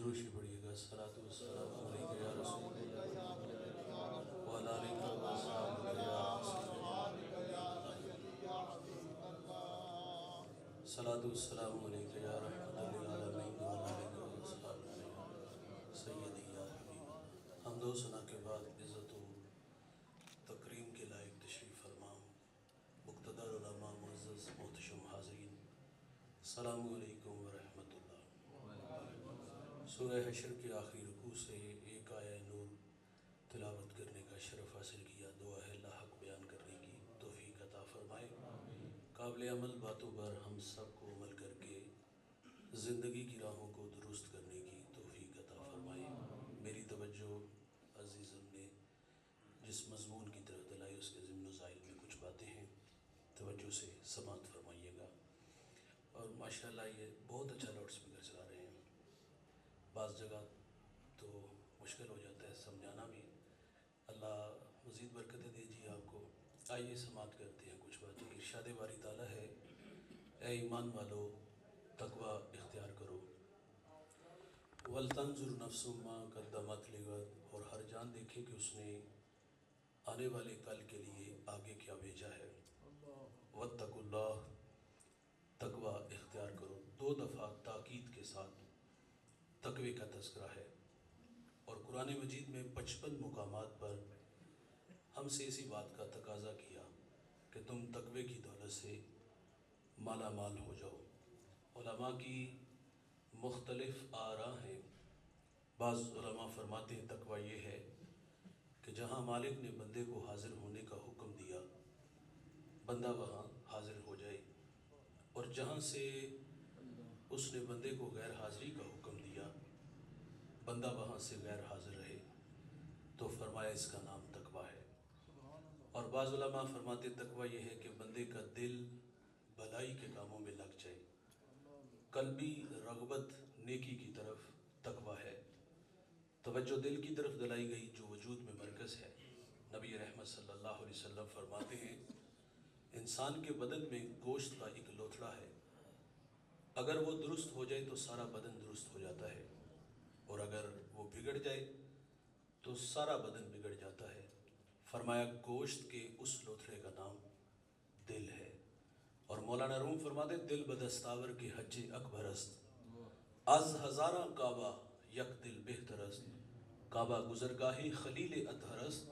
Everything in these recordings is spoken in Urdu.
دروشی پڑھیے گا صلاۃ والسلام علیک یا رسول اللہ وعلی آلک و اصحابک یا حسین صلاۃ والسلام علیک یا رحمت للعالمین وعلی آلک و اصحابک یا سیدی یا حبیب اللہ۔ حمد و ثنا کے بعد عزت و تکریم کے لائق تشریف فرما مقتدر علماء معزز محتشم حاضرین، السلام علیکم ورحمۃ اللہ۔ سورہ حشر کے آخری رکوع سے ایک آیہ نور تلاوت کرنے کا شرف حاصل کیا۔ دعا ہے اللہ حق بیان کرنے کی توفیق عطا فرمائے۔ قابل عمل باتوں پر ہم سب کو عمل کر کے زندگی کی راہوں کو درست کرنے کی توفیق عطا فرمائے۔ میری توجہ عزیزم نے جس مضمون کی طرف دلائی اس کے ضمن و ذائل میں کچھ باتیں ہیں، توجہ سے سماعت فرمائیے گا۔ اور ماشاءاللہ یہ بہت اچھا لاؤڈ سپیکر چلا رہے ہیں، بعض جگہ تو مشکل ہو جاتا ہے سمجھانا بھی۔ اللہ مزید برکتیں دے جی آپ کو۔ آئیے سماعت کرتے ہیں کچھ باتیں۔ ارشاد باری تعالیٰ ہے، اے ایمان والو تقوی اختیار کرو۔ وَلْتَنْظُرْ نَفْسٌ مَا قَدَّمَتْ لِغَدٍ، اور ہر جان دیکھے کہ اس نے آنے والے کل کے لیے آگے کیا بھیجا ہے۔ وَاتَّقُوا اللَّهَ، تقوی اختیار کرو۔ دو دفعہ تاکید کے ساتھ تقوی کا تذکرہ ہے، اور قرآن مجید میں 55 مقامات پر ہم سے اسی بات کا تقاضا کیا کہ تم تقوی کی دولت سے مالا مال ہو جاؤ۔ علماء کی مختلف آراء ہیں۔ بعض علماء فرماتے ہیں تقوی یہ ہے کہ جہاں مالک نے بندے کو حاضر ہونے کا حکم دیا، بندہ وہاں حاضر ہو جائے، اور جہاں سے اس نے بندے کو غیر حاضری کا حکم دیا، بندہ وہاں سے غیر حاضر رہے، تو فرمایا اس کا نام تقوی ہے۔ اور بعض علماء فرماتے تقوی یہ ہے کہ بندے کا دل بھلائی کے کاموں میں لگ جائے، قلبی رغبت نیکی کی طرف تقوی ہے۔ توجہ دل کی طرف دلائی گئی جو وجود میں مرکز ہے۔ نبی رحمت صلی اللہ علیہ وسلم فرماتے ہیں، انسان کے بدن میں گوشت کا ایک لوتھڑا ہے، اگر وہ درست ہو جائے تو سارا بدن درست ہو جاتا ہے، اور اگر وہ بگڑ جائے تو سارا بدن بگڑ جاتا ہے۔ فرمایا گوشت کے اس لوتھڑے کا نام دل ہے۔ اور مولانا روم فرماتے دل بدستاور کے حج اکبر است، از ہزاراں کعبہ یک دل بہتر است۔ کعبہ گزرگاہ خلیل اطہر است،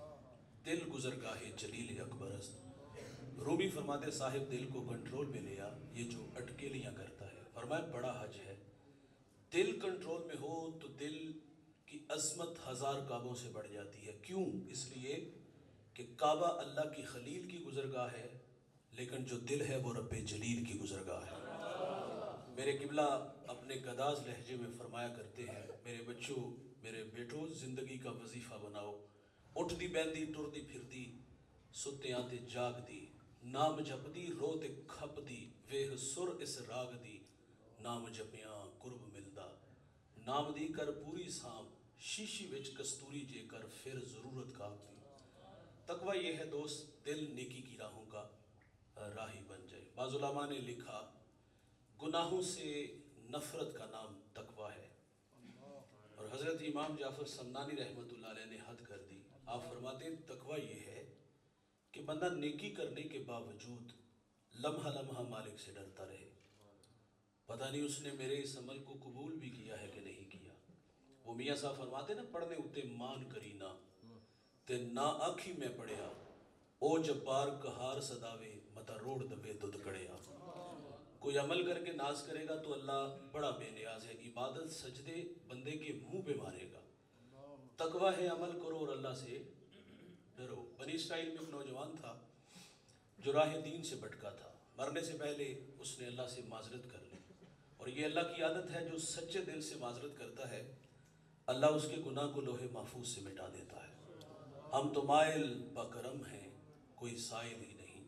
دل گزرگاہ جلیل اکبر است۔ رومی فرماتے صاحب دل کو کنٹرول میں لیا، یہ جو اٹکیلیاں کرتا ہے۔ فرمایا بڑا حج ہے، دل کنٹرول میں ہو تو دل کی عظمت ہزار کعبوں سے بڑھ جاتی ہے۔ کیوں؟ اس لیے کہ کعبہ اللہ کی خلیل کی گزرگاہ ہے، لیکن جو دل ہے وہ رب جلیل کی گزرگاہ ہے۔ میرے قبلہ اپنے گداز لہجے میں فرمایا کرتے ہیں، میرے بچوں، میرے بیٹوں، زندگی کا وظیفہ بناؤ۔ اٹھ دی بیندی ٹر دی پھر دی، ستے آتے جاگ دی، نام جپ دی روتے کھپ دی، ویہ سر اس راگ دی، نام جپیاں قرب ملدا، نام دی کر پوری سانپ، شیشی وچ کستوری جے کر پھر ضرورت کاغ دی۔ تقوی یہ ہے دوست، دل نیکی کی راہوں کا راہی بن جائے۔ بعض علماء نے لکھا گناہوں سے نفرت کا نام تقوی ہے، اور حضرت امام جعفر سمنانی رحمۃ اللہ علیہ نے حد کر دی۔ آپ فرماتے ہیں تقوی یہ ہے کہ بندہ نیکی کرنے کے باوجود لمحہ لمحہ مالک سے ڈرتا رہے، پتہ نہیں اس نے میرے اس عمل کو قبول بھی کیا ہے کہ نہیں کیا۔ وہ میاں صاحب فرماتے نا پڑھنے اتے مان کرینا تے نا آکھی میں پڑھیا، او جبار کہار صداوے متا روڑ دبے دودھ کڑیا۔ کوئی عمل کر کے ناز کرے گا تو اللہ بڑا بے نیاز ہے، عبادت سجدے بندے کے منہ پہ مارے گا۔ تقوی ہے عمل کرو اور اللہ سے ڈرو۔ بنی اسرائیل میں ایک نوجوان تھا جو راہ دین سے بھٹکا تھا، مرنے سے پہلے اس نے اللہ سے معذرت کر لی، اور یہ اللہ کی عادت ہے جو سچے دل سے معذرت کرتا ہے اللہ اس کے گناہ کو لوح محفوظ سے مٹا دیتا ہے۔ ہم تو مائل بکرم ہیں کوئی سائل ہی نہیں،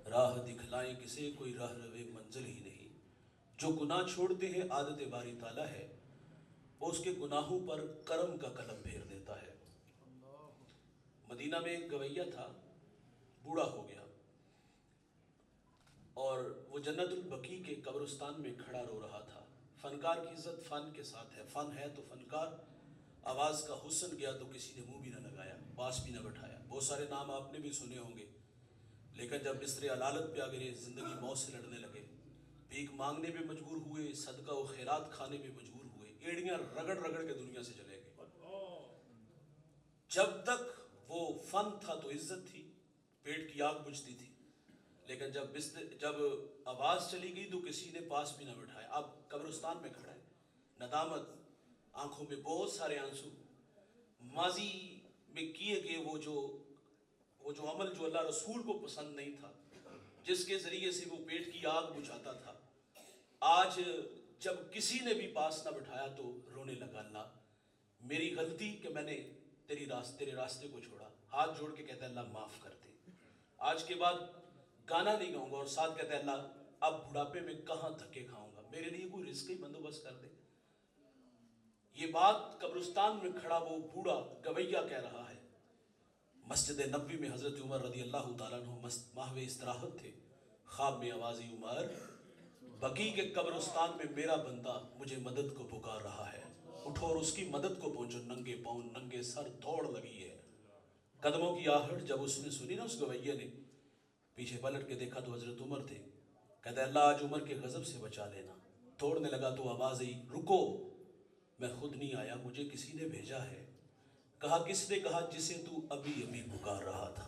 راہ دکھلائیں کسے کوئی راہ روے منزل ہی نہیں۔ جو گناہ چھوڑتے ہیں عادت باری تعالیٰ ہے، وہ اس کے گناہوں پر کرم کا قلم پھیر دیتا ہے۔ مدینہ میں ایک گویہ تھا، بوڑھا ہو گیا، اور وہ جنت البقیع کے قبرستان میں کھڑا رو رہا تھا۔ فنکار کی عزت فن کے ساتھ ہے، فن ہے تو فنکار، آواز کا حسن گیا تو کسی نے منہ بھی نہ لگایا، پاس بھی نہ بٹھایا۔ بہت سارے نام آپ نے بھی سنے ہوں گے، لیکن جب بستر علالت پہ آ گئے، زندگی موت سے لڑنے لگے، بھیک مانگنے پہ مجبور ہوئے، صدقہ و خیرات کھانے پہ مجبور ہوئے، ایڑیاں رگڑ رگڑ کے دنیا سے چلے گئے۔ جب تک وہ فن تھا تو عزت تھی، پیٹ کی آگ بجھتی تھی، لیکن جب آواز چلی گئی تو کسی نے پاس بھی نہ بٹھایا۔ اب قبرستان میں کھڑا ہے، ندامت، آنکھوں میں بہت سارے آنسو، ماضی میں کیے گئے وہ جو عمل جو اللہ رسول کو پسند نہیں تھا، جس کے ذریعے سے وہ پیٹ کی آگ بجھاتا تھا، آج جب کسی نے بھی پاس نہ بٹھایا تو رونے لگا، اللہ میری غلطی کہ میں نے تیرے راستے کو چھوڑا۔ ہاتھ جوڑ کے کہتا ہے اللہ معاف کر دے، آج کے بعد گانا نہیں گاؤں گا، اور ساتھ کہتا ہے اللہ اب بڑھاپے میں کہاں دھکے کھاؤں گا، میرے لیے کوئی رزق ہی بندوبست کر دے۔ یہ بات قبرستان میں کھڑا وہ بوڑھا گویہ کہہ رہا ہے۔ مسجد نبوی میں حضرت عمر رضی اللہ تعالیٰ عنہ ماہو استراحت تھے، خواب میں آوازی عمر بقی کے قبرستان میں میرا بندہ مجھے مدد کو پکار رہا ہے، اٹھو اور اس کی مدد کو پہنچو، ننگے پاؤں ننگے سر دوڑ لگی ہے۔ قدموں کی آہٹ جب اس نے سنی نا، اس گویہ نے پیچھے پلٹ کے دیکھا تو حضرت عمر تھے، کہتا ہے اللہ آج عمر کے غضب سے بچا لینا۔ توڑنے لگا تو آواز آئی رکو، میں خود نہیں آیا، مجھے کسی نے بھیجا ہے۔ کہا کس نے؟ کہا جسے تو ابھی ابھی پکار رہا تھا۔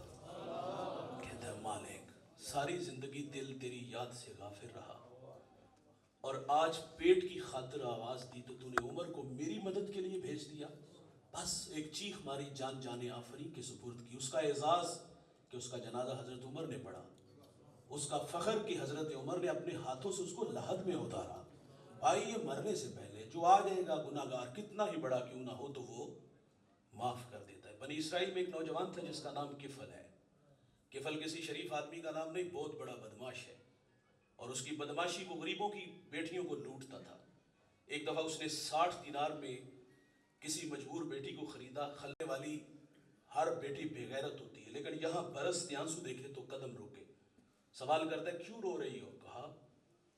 کہتا ہے مالک ساری زندگی دل تیری یاد سے غافل رہا، اور آج پیٹ کی خاطر آواز دی تو تو نے عمر کو میری مدد کے لیے بھیج دیا۔ بس ایک چیخ ماری، جان جانے آفرین کے سپرد کی۔ اس کا اعزاز کہ اس کا جنازہ حضرت عمر نے پڑھا، اس کا فخر کہ حضرت عمر نے اپنے ہاتھوں سے اس کو لحد میں اتارا۔ بھائی یہ مرنے سے پہلے جو آ جائے گا گناہگار کتنا ہی بڑا کیوں نہ ہو تو وہ معاف کر دیتا ہے۔ بنی اسرائیل میں ایک نوجوان تھا جس کا نام کفل ہے۔ کفل کسی شریف آدمی کا نام نہیں، بہت بڑا بدماش ہے، اور اس کی بدماشی وہ غریبوں کی بیٹیوں کو لوٹتا تھا۔ ایک دفعہ اس نے 60 دینار میں کسی مجبور بیٹی کو خریدا۔ کھلنے والی ہر بیٹی بے غیرت ہوتی ہے، لیکن یہاں برستے آنسو دیکھے تو قدم روکے۔ سوال کرتا ہے کیوں رو رہی ہو؟ کہا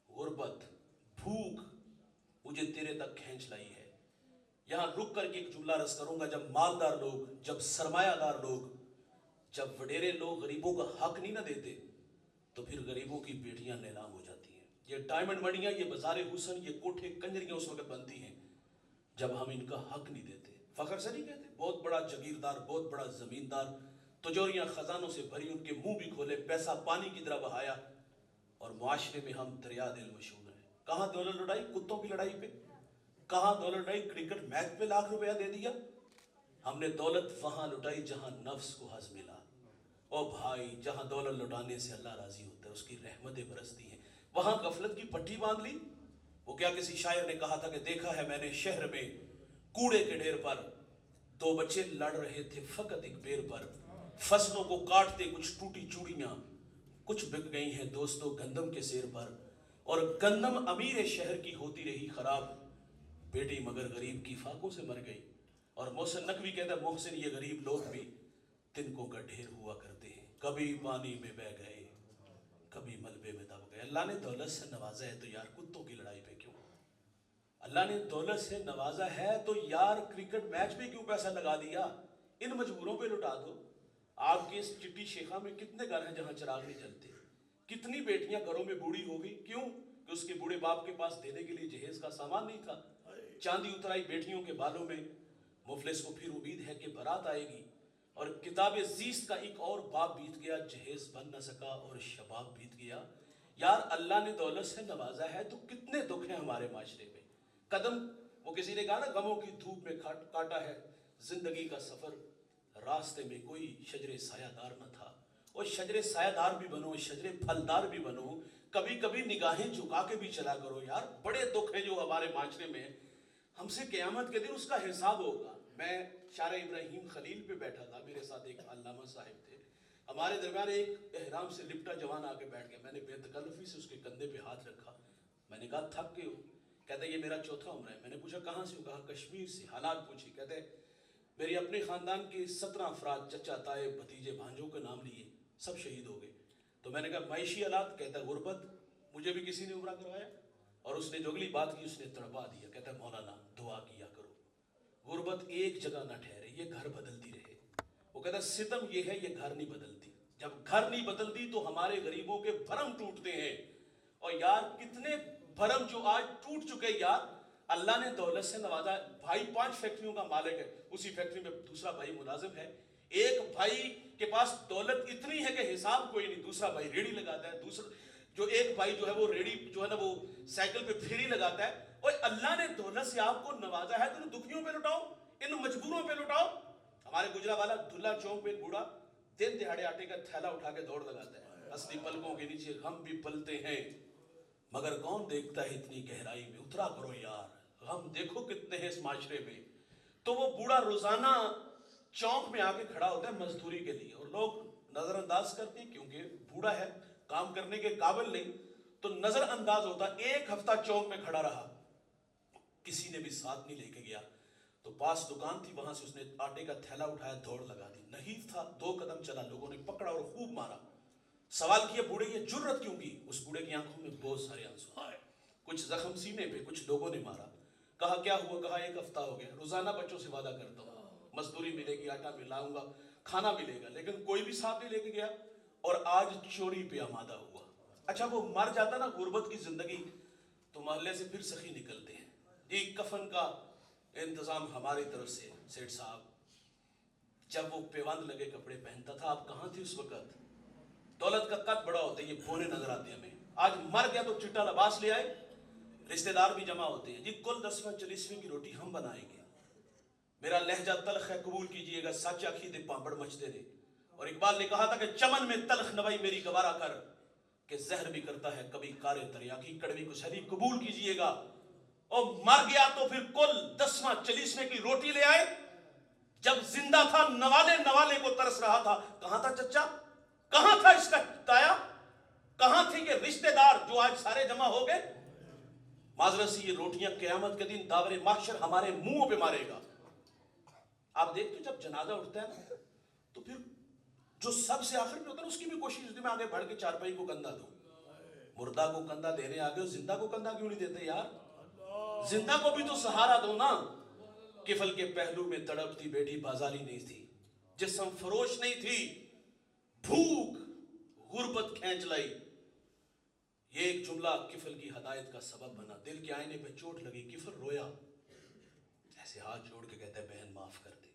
غربت، بھوک مجھے تیرے تک کھینچ لائی ہے۔ یہاں رک کر کے ایک جملہ رس کروں گا، جب مالدار لوگ، جب سرمایہ دار لوگ، جب وڈیرے لوگ غریبوں کا حق نہیں نہ دیتے تو پھر غریبوں کی بیٹیاں نیلام ہو جاتی ہیں۔ یہ ڈائمنڈ مڑیاں، یہ بازار حسن، یہ کوٹھے کنجریاں اس وقت بنتی ہیں جب ہم ان کا حق نہیں دیتے۔ فخر سے نہیں کہتے، بہت بڑا جگیردار، بہت بڑا زمیندار، تجوریاں خزانوں سے بھری، ان کے منہ بھی کھولے، پیسہ پانی کی طرح بہایا، اور معاشرے میں ہم دریا دل مشہور ہیں۔ کہاں دولت لڑائی؟ کتوں کی لڑائی پہ۔ کہاں دولت لڑائی؟ کرکٹ میچ پہ لاکھ روپیہ دے دیا۔ ہم نے دولت وہاں لٹائی جہاں نفس کو حظ ملا۔ او بھائی جہاں دولت لٹانے سے اللہ راضی ہوتا ہے، اس کی رحمتیں برستی ہیں، وہاں غفلت کی پٹی باندھ لی۔ وہ کیا کسی شاعر نے کہا تھا کہ دیکھا ہے میں نے شہر میں کوڑے کے ڈھیر پر دو بچے لڑ رہے تھے فقط ایک پیر پر، فصلوں کو کاٹتے کچھ ٹوٹی چوڑیاں، کچھ بک گئی ہیں دوستوں گندم کے سیر پر، اور گندم امیر شہر کی ہوتی رہی خراب، بیٹی مگر غریب کی فاقوں سے مر گئی۔ اور محسن نقوی کہتا ہے محسن یہ غریب لوگ بھی تنکوں کا ڈھیر ہوا کرتے ہیں، کبھی پانی میں بہ گئے کبھی ملبے میں دب گئے۔ اللہ نے دولت سے نوازا ہے تو یار کتوں کی لڑائی پہ کیوں؟ اللہ نے دولت سے نوازا ہے تو یار کرکٹ میچ پہ کیوں پیسہ لگا دیا؟ ان مجبوروں پہ لٹا دو۔ آپ کے اس چٹی شیخا میں کتنے گھر ہیں جہاں چراغ نہیں جلتے؟ کتنی بیٹیاں گھروں میں بوڑھی ہو گئی، کیوں؟ کہ اس کے بوڑھے باپ کے پاس دینے کے لیے جہیز کا سامان نہیں تھا۔ چاندی اترائی بیٹیوں کے بالوں میں، مفلس کو پھر امید ہے کہ بارات آئے گی، اور کتاب زیست کا ایک اور باب بیت گیا، جہیز بن نہ سکا اور شباب بیت گیا۔ یار اللہ نے دولت سے نوازا ہے تو کتنے دکھ ہیں ہمارے معاشرے میں۔ قدم، وہ کسی نے کہا نا غموں کی دھوپ میں کاٹا ہے زندگی کا سفر، راستے میں کوئی شجر سایہ دار نہ تھا۔ اور شجر سایہ دار بھی بنو، شجر پھلدار بھی بنو، کبھی کبھی نگاہیں جھکا کے بھی چلا کرو یار۔ بڑے دکھ ہیں جو ہمارے معاشرے میں، ہم سے قیامت کے دن اس کا حساب ہوگا۔ میں شارع ابراہیم خلیل پہ بیٹھا تھا، میرے ساتھ ایک علامہ صاحب تھے، ہمارے درمیان ایک احرام سے لپٹا جوان آ کے بیٹھ گیا۔ میں نے بے تکلفی سے اس کے کندھے پہ ہاتھ رکھا، میں نے کہا تھک گئے ہو؟ کہتے یہ میرا چوتھا عمرہ ہے۔ میں نے پوچھا کہاں سے ہو؟ کہا کشمیر سے۔ حالات پوچھی، کہتے میری اپنے خاندان کے 17 افراد، چچا تائے بھتیجے بھانجوں کے نام لیے، سب شہید ہو گئے۔ تو میں نے کہا معاشی حالات؟ کہتا غربت، مجھے بھی کسی نے عمرہ کروایا۔ اور اس نے جو اگلی بات کی اس نے تڑپا دیا. کہتا ہے مولانا دعا کیا کرو, غربت ایک جگہ نہ ٹھہرے, یہ گھر بدلتی رہے. وہ کہتا ہے ستم یہ ہے, یہ گھر نہیں بدلتی. جب گھر نہیں بدلتی تو ہمارے غریبوں کے بھرم ٹوٹتے ہیں. اور یار کتنے بھرم جو آج ٹوٹ چکے یار. اللہ نے دولت سے نوازا. بھائی 5 فیکٹریوں کا مالک ہے, اسی فیکٹری میں دوسرا بھائی ملازم ہے. ایک بھائی کے پاس دولت اتنی ہے کہ حساب کوئی نہیں, دوسرا بھائی ریڑھی لگاتا ہے. دوسرا جو ایک بھائی جو ہے وہ ریڑھی جو ہے نا وہ سائیکل پہ پھیری لگاتا ہے. اور اللہ نے دولت سے آپ کو نوازا ہے تو ان دکھیوں پہ لٹاؤ, ان مجبوروں پہ لٹاؤ. ہمارے گجرا والا دھلا چوک پہ بوڑھا دن دہاڑے آٹے کا تھیلا اٹھا کے دوڑ لگاتا ہے. اصلی پلکوں کے نیچے غم بھی پلتے ہیں, مگر کون دیکھتا ہے اتنی گہرائی میں. اترا کرو یار, غم دیکھو کتنے ہیں اس معاشرے میں. تو وہ بوڑھا روزانہ چوک میں آ کے کھڑا ہوتا ہے مزدوری کے لیے, اور لوگ نظر انداز کرتے ہیں کیونکہ بوڑھا ہے, کام کرنے کے قابل نہیں, تو نظر انداز ہوتا. ایک ہفتہ چوک میں کھڑا رہا, کسی نے بھی ساتھ نہیں لے کے گیا. تو پاس دکان تھی, وہاں سے اس نے آٹے کا تھیلا اٹھایا, دوڑ لگا دی. نہیں تھا, 2 قدم چلا, لوگوں نے پکڑا اور خوب مارا. سوال کیا بوڑھے یہ جرت کیوں کی؟ اس بوڑھے کی آنکھوں میں بہت سارے آنسو آئے, کچھ زخم سینے پہ, کچھ لوگوں نے مارا. کہا کیا ہوا؟ کہا 1 ہفتہ ہو گیا, روزانہ بچوں سے وعدہ کرتا ہوں مزدوری ملے گی, آٹا ملاؤں گا, کھانا ملے گا, لیکن کوئی بھی ساتھ نہیں لے کے گیا, اور آج چوری پہ آمادہ ہوا. اچھا وہ مر جاتا نا غربت کی زندگی, تو محلے سے پھر سخی نکلتے ہیں. جی کفن کا انتظام ہماری طرف سے. سیٹ صاحب جب وہ پیوند لگے کپڑے پہنتا تھا, آپ کہاں تھے اس وقت؟ دولت کا قد بڑا ہوتا ہے, یہ بونے نظر آتے ہیں ہمیں. آج مر گیا تو چٹا لباس لے آئے, رشتہ دار بھی جمع ہوتے ہیں. جی کل 10واں 40ویں کی روٹی ہم بنائیں گے, میرا لہجہ تلخ ہے قبول کیجئے گا, سچ عقیدے پانپڑ مچتے رہے. اور اقبال نے کہا تھا کہ چمن میں تلخ نوائی میری گوارا کر, کہ زہر بھی کرتا ہے کبھی کارے تریاکی, کڑوی کسہری قبول کیجئے گا. اور مر گیا تو پھر کل 10واں 40ویں کی روٹی لے آئے. جب زندہ تھا نوالے کو ترس رہا تھا. کہاں تھا چچا؟ کہاں تھا اس کا تایا؟ کہاں تھی کہ رشتہ دار جو آج سارے جمع ہو گئے؟ معذرت سے یہ روٹیاں قیامت کے دن داور محشر ہمارے منہوں پہ مارے گا. آپ دیکھتے جب جنازہ اٹھتا ہے نا, تو پھر جو سب سے آخر میں ہوتا ہے اس کی بھی کوشش ہوتی ہے میں آگے بڑھ کے چارپائی کو کندھا دوں. مردہ کو کندھا دینے آگے, زندہ کو کندھا کیوں نہیں دیتے یار؟ زندہ کو بھی تو سہارا دو نا. کفل کے پہلو میں تڑپتی بیٹی بازاری نہیں تھی, جسم فروش نہیں تھی, بھوک غربت کھینچ لائی. یہ ایک جملہ کفل کی ہدایت کا سبب بنا. دل کے آئینے پہ چوٹ لگی, کفل رویا, ایسے ہاتھ جوڑ کے کہتا ہے بہن معاف کر دے,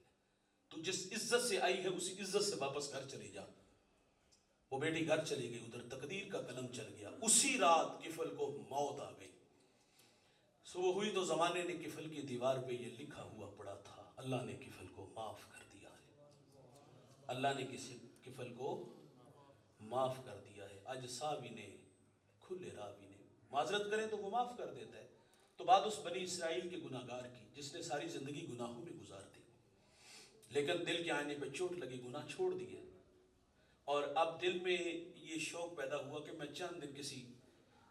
تو جس عزت سے آئی ہے اسی عزت سے واپس گھر چلی جا. وہ بیٹی گھر چلی گئی, ادھر تقدیر کا قلم چل گیا. اسی رات کفل کو موت آ گئی. صبح ہوئی تو زمانے نے کفل کی دیوار پہ یہ لکھا ہوا پڑا تھا, اللہ نے کفل کو معاف کر دیا ہے. اللہ نے کسی کفل کو معاف کر دیا ہے. اج ساوی نے کھلے راوی نے, معذرت کریں تو وہ معاف کر دیتا ہے. تو بات اس بنی اسرائیل کے گناہگار کی جس نے ساری زندگی گناہوں میں گزار دی, لیکن دل کے آئینے پہ چوٹ لگی, گناہ چھوڑ دیے, اور اب دل میں یہ شوق پیدا ہوا کہ میں چند دن کسی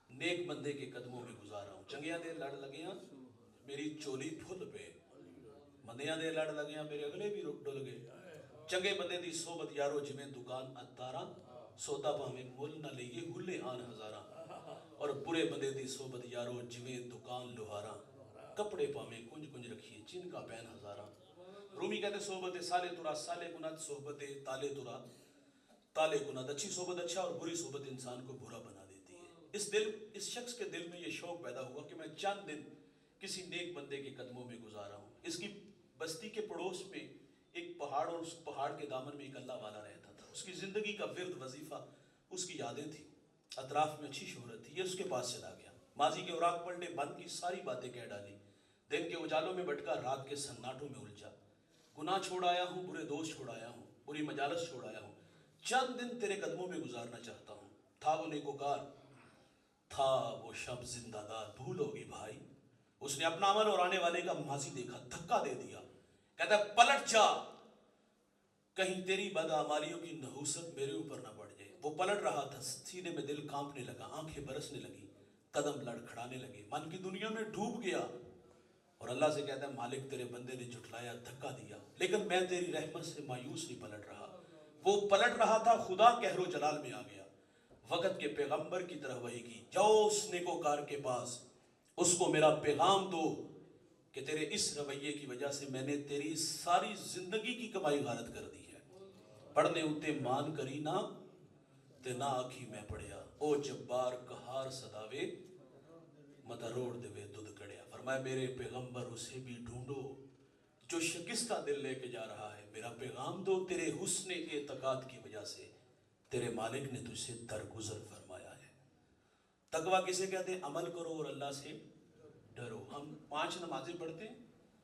نیک بندے کے قدموں میں گزارا ہوں. چنگیاں دے لڑ لگیاں میری چولی پھل پہ, مندیاں دے لڑ لگیاں میرے اگلے بھی ڈل گئے. چنگے بندے دی صحبت یارو جویں دکان اتارا, سودا پاویں مل نہ لئیے ہلے آن ہزاراں. اور برے بندے دی صحبت یارو جویں دکان لوہاراں, کپڑے پاویں کنج کنج رکھیے جن کا پین ہزاراں. رومی کہتے صحبت سالے ترا سالے کنت, صحبت تالے ترا تالے کنت. اچھی صحبت اچھا اور بری صحبت انسان کو برا بنا دیتی ہے. اس شخص کے دل میں یہ شوق پیدا ہوا کہ میں چند دن کسی نیک بندے کے قدموں میں گزارا ہوں. اس کی بستی کے پڑوس میں ایک پہاڑ, اور اس پہاڑ کے دامن میں ایک اللہ والا رہتا تھا. اس کی زندگی کا ورد وظیفہ اس کی یادیں تھیں, اطراف میں اچھی شہرت تھی. یہ اس کے پاس چلا گیا, ماضی کے اوراق پلٹے, بند کی ساری باتیں کہہ ڈالی. دن کے اجالوں میں بھٹکا, رات کے سناٹوں میں الجھا. گناہ چھوڑ آیا ہوں, برے دوست چھوڑ آیا ہوں, بری مجالس چھوڑ آیا ہوں, چند دن تیرے قدموں میں گزارنا چاہتا ہوں. تھا وہ نیکوکار, تھا وہ شب زندہ دار, بھول ہوگی بھائی. اس نے اپنا عمل اور آنے والے کا ماضی دیکھا, دھکا دے دیا. کہتا ہے پلٹ جا, کہیں تیری بدعمالیوں کی نحوست میرے اوپر نہ پڑ جائے. وہ پلٹ رہا تھا, سینے میں دل کانپنے لگا, آنکھیں برسنے لگی, قدم لڑکھڑانے لگے, من کی دنیا میں ڈوب گیا. اور اللہ سے کہتا ہے مالک تیرے بندے نے جھٹلایا, دھکا دیا, لیکن میں تیری رحمت سے مایوس نہیں پلٹ رہا. وہ پلٹ رہا تھا, خدا قہر و جلال میں آ گیا. وقت کے پیغمبر کی طرح وحی کی, جاؤ اس نیکوکار کے پاس, اس کو میرا پیغام دو کہ تیرے اس رویے کی وجہ سے میں نے تیری ساری زندگی کی کمائی غارت کر دی ہے۔ پڑھنے اتے مان کری نہ تے نہ آکھی میں پڑھیا، او جبار کہار صداوے مدہ روڑ دے وے دودھ کڑیا۔ فرمایا میرے پیغمبر اسے بھی ڈھونڈو جو شکستہ دل لے کے جا رہا ہے، میرا پیغام دو تیرے حسن اعتقاد کی وجہ سے تیرے مالک نے تجھ سے درگزر فرمایا ہے۔ تقویٰ کسے کہتے ہیں؟ عمل کرو اور اللہ سے ڈرو۔ ہم 5 نمازیں پڑھتے ہیں،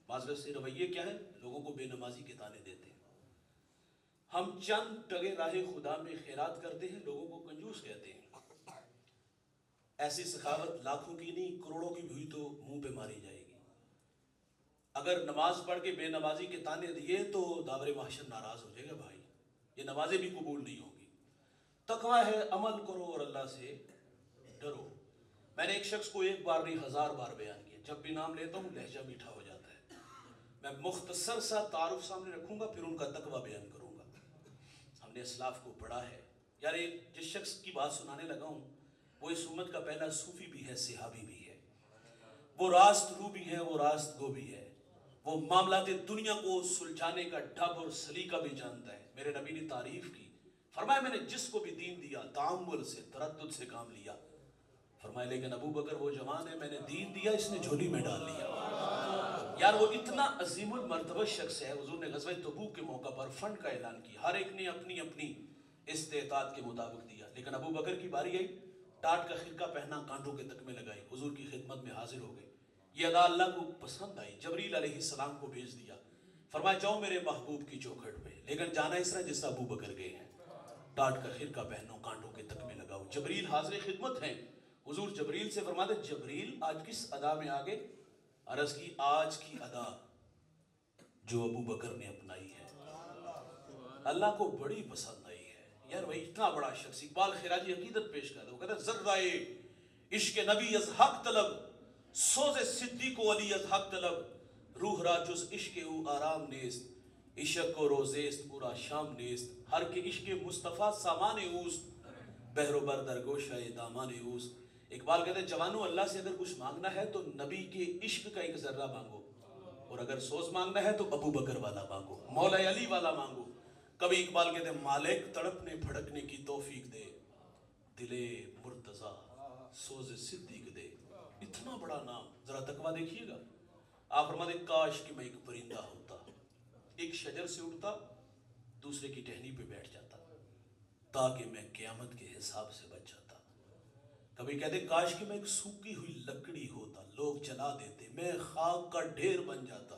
معذرت سے رویے کیا ہے؟ لوگوں کو بے نمازی کے طعنے دیتے ہیں۔ ہم چند ٹگے راہ خدا میں خیرات کرتے ہیں، لوگوں کو کنجوس کہتے ہیں۔ ایسی سخاوت لاکھوں کی نہیں کروڑوں کی بھی ہوئی تو منہ پہ ماری جائے گی۔ اگر نماز پڑھ کے بے نمازی کے طعنے دیے تو داور محشر ناراض ہو جائے گا بھائی، یہ نمازیں بھی قبول نہیں ہوں گی۔ تقویٰ ہے عمل کرو اور اللہ سے ڈرو۔ میں نے ایک شخص کو 1 بار نہیں 1000 بار بیان کیا، جب بھی نام لیتا ہوں لہجہ میٹھا ہو جاتا ہے۔ میں مختصر سا تعارف سامنے رکھوں گا پھر ان کا تقویٰ بیان کروں گا۔ ہم نے اسلاف کو پڑھا ہے، یار جس شخص کی بات سنانے لگا ہوں وہ اس امت کا پہلا صوفی بھی ہے، صحابی بھی ہے، وہ راست رو بھی ہے، وہ راست گو بھی ہے، وہ معاملات دنیا کو سلجھانے کا ڈھب اور سلیقہ بھی جانتا ہے۔ میرے نبی نے تعریف کی، فرمایا میں نے جس کو بھی دین دیا تعامل سے تردد سے کام لیا۔ فرمایا لیکن ابو بکر وہ جوان ہے، میں نے دین دیا اس نے جھولی میں ڈال لیا۔ یار وہ اتنا عظیم المرتبہ شخص ہے، حضور نے غزوہ تبوک کے موقع پر فنڈ کا اعلان کیا، ہر ایک نے اپنی اپنی استطاعت کے مطابق دیا، لیکن ابو بکر کی باری آئی، ٹاٹ کا خرقہ پہنا، کانٹوں کے تکمے لگائی، حضور کی خدمت میں حاضر ہو گئے۔ یہ ادا اللہ کو پسند آئی، جبریل علیہ السلام کو بھیج دیا، فرمایا جاؤ میرے محبوب کی چوکھٹ پہ، لیکن جانا اس طرح جس طرح ابو بکر گئے ہیں، ٹاٹ کا خرقہ پہنو، کانٹوں کے تکمے لگاؤ۔ جبریل حاضر خدمت ہیں، حضور جبریل سے فرماتے جبریل آج کس ادا میں آگے؟ عرض کی آج کی ادا جو ابو بکر نے اپنائی ہے، اللہ کو بڑی پسند آئی ہے۔ یار وہی اتنا بڑا شخص، اقبال خراجی عقیدت پیش کرتا ہے، وہ کہتا ہے ذرائے عشق نبی از حق طلب، سوز صدیق و علی از حق طلب، روح را جز عشق او آرام نیست، عشق و روزیست پورا شام نیست، ہر کے عشق مصطفیٰ سامان اوست، بحر و بر در گوشہ دامان اوست۔ اقبال کہتے ہیں جوانوں اللہ سے اگر کچھ مانگنا ہے تو نبی کے عشق کا ایک ذرہ مانگو، اور اگر سوز مانگنا ہے تو ابو بکر والا مانگو، مولا علی والا مانگو۔ کبھی اقبال کہتے ہیں مالک تڑپنے پھڑکنے کی توفیق دے، دلے مرتضیٰ سوز صدیق دے۔ اتنا بڑا نام، ذرا تقویٰ دیکھیے گا۔ آپ فرماتے ہیں کاش کہ میں ایک پرندہ ہوتا، ایک شجر سے اٹھتا دوسرے کی ٹہنی پہ بیٹھ جاتا تاکہ میں قیامت کے حساب سے بچ جاتا۔ کبھی کہتے کاش کہ میں ایک سوکھی ہوئی لکڑی ہوتا، لوگ جلا دیتے، میں خاک کا ڈھیر بن جاتا۔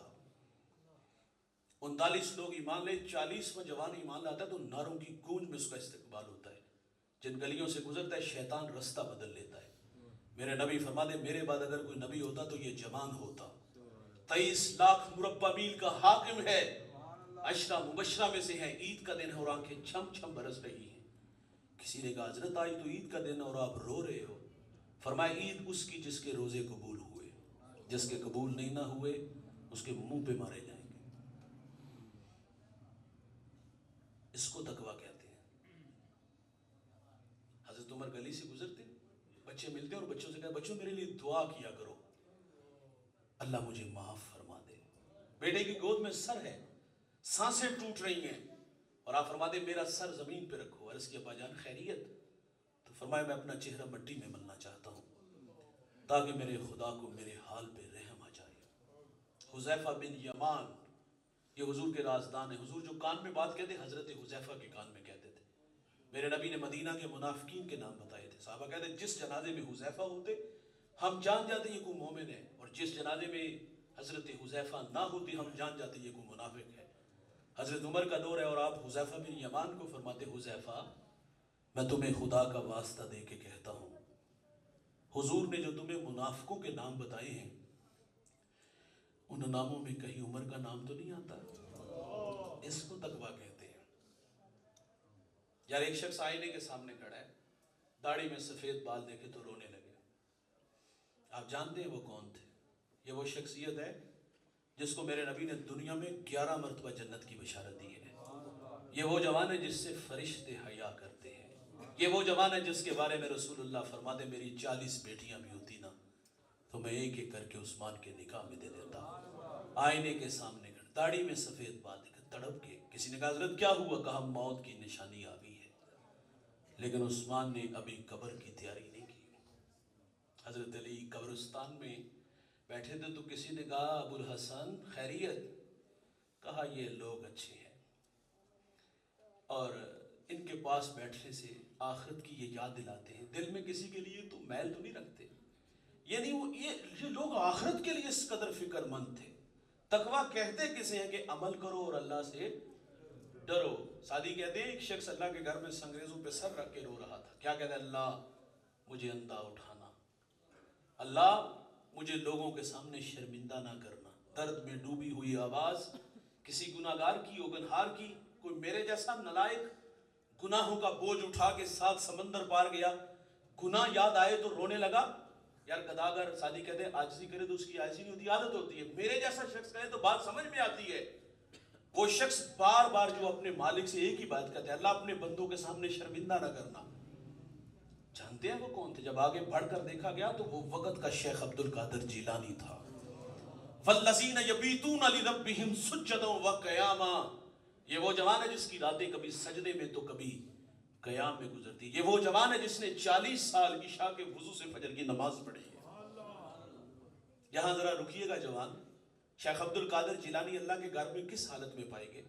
39 لوگ ایمان لے، 40واں جوان ایمان لاتا ہے تو نعروں کی گونج میں اس کا استقبال ہوتا ہے، جن گلیوں سے گزرتا ہے شیطان رستہ بدل لیتا ہے۔ میرے نبی فرماتے میرے بعد اگر کوئی نبی ہوتا تو یہ جوان ہوتا، 23 لاکھ مربع میل کا حاکم ہے، عشرہ مبشرہ میں سے ہے، عید کا دن ہے اور آنکھیں چھم چھم برس رہی ہیں۔ کسی نے کہا حضرت آج تو عید کا دن اور آپ رو رہے ہو، فرمایا عید اس کی جس کے روزے قبول ہوئے، جس کے قبول نہیں نہ ہوئے اس کے منہ پہ مارے جائیں گے۔ اس کو تقویٰ کہتے ہیں۔ حضرت عمر گلی سے گزرتے، بچے ملتے اور بچوں سے کہا بچوں میرے لیے دعا کیا کرو، اللہ مجھے معاف فرما دے۔ بیٹے کی گود میں سر ہے، سانسیں ٹوٹ رہی ہیں، اور آپ فرماتے میرا سر زمین پہ رکھو۔ عرض کیا ابا جان خیریت؟ تو فرمایا میں اپنا چہرہ مٹی میں ملنا چاہتا ہوں تاکہ میرے خدا کو میرے حال پہ رحم آ جائے۔ حذیفہ بن یمان یہ حضور کے رازدان ہیں، حضور جو کان میں بات کہتے حضرت حذیفہ کے کان میں کہتے تھے۔ میرے نبی نے مدینہ کے منافقین کے نام بتائے تھے، صحابہ کہتے جس جنازے میں حذیفہ ہوتے ہم جان جاتے یہ کوئی مومن ہے، اور جس جنازے میں حضرت حذیفہ نہ ہوتی ہم جان جاتے یہ کوئی منافق ہے۔ حضرت عمر کا دور ہے اور آپ حذیفہ بن یمان کو فرماتے حذیفہ میں تمہیں خدا کا واسطہ دے کے کہتا ہوں، حضور نے جو تمہیں منافقوں کے نام بتائے ہیں ان ناموں میں کہیں عمر کا نام تو نہیں آتا؟ اس کو تقویٰ کہتے ہیں۔ یار ایک شخص آئینے کے سامنے کھڑا ہے، داڑھی میں سفید بال دیکھے تو رونے لگے۔ آپ جانتے ہیں وہ کون تھے؟ یہ وہ شخصیت ہے جس کو میرے نبی نے دنیا میں 11 مرتبہ جنت کی بشارت دی ہے۔ یہ وہ جوان ہے جس سے فرشتے حیا کرتے ہیں۔ یہ وہ جوان ہے جس کے بارے میں رسول اللہ فرماتے میری 40 بیٹیاں بھی ہوتی نا تو میں ایک ایک کر کے عثمان کے نکاح میں دے دیتا ہوں۔ آئینے کے سامنے کر، داڑھی میں سفید بال دکھا، تڑپ کے کسی نے کہا حضرت کیا ہوا؟ کہا موت کی نشانی آ گئی ہے۔ لیکن عثمان نے ابھی قبر کی تیاری نہیں کی۔ حضرت علی قبرستان میں بیٹھے تھے تو کسی نے کہا ابو الحسن خیریت؟ کہا یہ لوگ اچھے ہیں اور ان کے پاس بیٹھنے سے آخرت کی یہ یاد دلاتے ہیں، دل میں کسی کے لیے تو میل تو نہیں رکھتے، یعنی وہ یہ لوگ آخرت کے لیے اس قدر فکر مند تھے۔ تقویٰ کہتے کسے ہیں کہ عمل کرو اور اللہ سے ڈرو۔ سعدی کہتے ہیں ایک شخص اللہ کے گھر میں سنگریزوں پہ سر رکھ کے رو رہا تھا، کیا کہتا ہے؟ اللہ مجھے اندھا اٹھانا، اللہ مجھے لوگوں کے سامنے شرمندہ نہ کرنا۔ درد میں ڈوبی ہوئی آواز کسی گناہگار کی، اوگنہار کی، کوئی میرے جیسا نلائق گناہوں کا بوجھ اٹھا کے ساتھ سمندر پار گیا، گناہ یاد آئے تو رونے لگا۔ یار گداگر سعدی کہتے ہیں عاجزی کرے تو اس کی عاجزی نہیں ہوتی، عادت ہوتی ہے۔ میرے جیسا شخص کہے تو بات سمجھ میں آتی ہے۔ وہ شخص بار بار جو اپنے مالک سے ایک ہی بات کہتے ہیں، اللہ اپنے بندوں کے سامنے شرمندہ نہ کرنا۔ جانتے ہیں وہ کون تھے؟ جب آگے بڑھ کر دیکھا گیا تو وہ وقت کا شیخ عبد القادر جیلانی تھا۔ وَالَّذِينَ يَبِيتُونَ لِرَبِّهِمْ سُجَّدًا وَقِيَامًا، یہ وہ جوان ہے جس کی راتیں کبھی سجدے میں تو کبھی قیام میں گزرتی۔ یہ وہ جوان ہے جس نے 40 سال عشاء کے وضو سے فجر کی نماز پڑھی ہے۔ یہاں ذرا رکیے گا جوان، شیخ عبد القادر جیلانی اللہ کے گھر میں کس حالت میں پائے گئے؟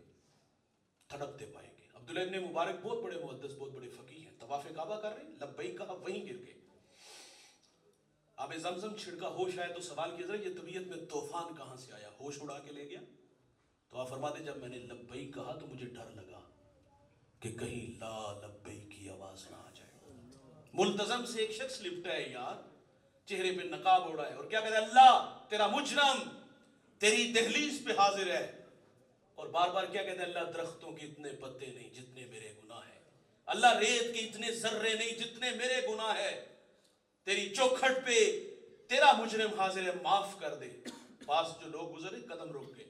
تڑپتے پائے گئے۔ عبداللہ ابن مبارک بہت بڑے محدث، بہت بڑے فقیہ ہیں، طواف کعبہ کر رہے ہیں، لبیک کہا، وہیں گر گئے۔ آب زمزم چھڑکا، ہوش آئے تو سوال کیا یہ طبیعت میں طوفان کہاں سے آیا؟ ہوش اڑا کے لے گیا؟ تو آپ فرماتے جب میں نے لبیک کہا تو مجھے ڈر لگا کہ کہیں لا لبیک کی آواز نہ آ جائے۔ ملتزم سے ایک شخص لپٹا ہے یار، چہرے پہ نقاب اڑا ہے، اور کیا کہتا ہے؟ اللہ تیرا مجرم تیری دہلیز پہ حاضر ہے، اور بار بار کیا کہتا ہے؟ اللہ درختوں کے اتنے پتے نہیں جتنے میرے گناہ ہیں، اللہ ریت کے اتنے ذرے نہیں جتنے میرے گناہ ہے، تیری چوکھٹ پہ تیرا مجرم حاضر ہے، معاف کر دے۔ پاس جو لوگ گزرے قدم روک کے